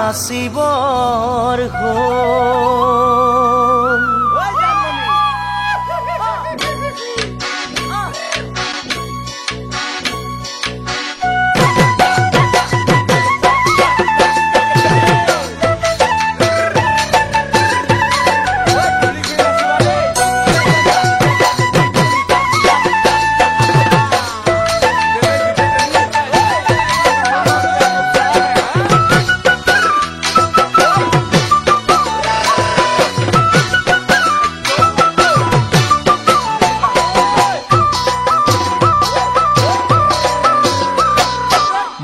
নাচিবৰ হ'ল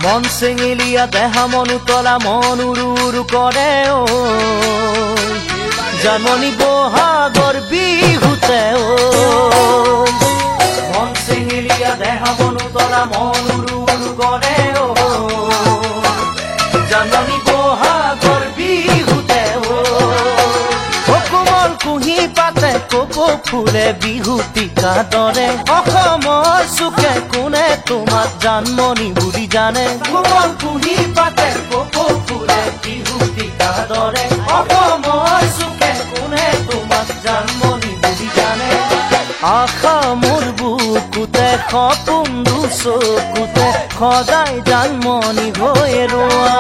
মন চেঙেলীয়া দেহা মনুতলা মন উৰু উৰু কৰে ঐ জানমণি বহাগৰ বিহুতে ঐ মন চেঙেলীয়া দেহা মনুতলা মন উৰু উৰু কৰে ঐ জানমণি বহাগৰ বিহুতে ঐ কোমল কুঁহি পাতে কপৌ ফুলে বিহুতিকা দৰে অসমৰ চুকে কোনে তোমাক জানমণি বুলি জানে কোমল কুঁহি পাতে কপৌ ফুলে বিহুতিকা দৰে অসমৰ চুকে কোনে তোমাক জানমণি বুলি জানে আশা মোৰ বুকুতে সপোন চকুতে সদায় জানমণি হৈ ৰোৱা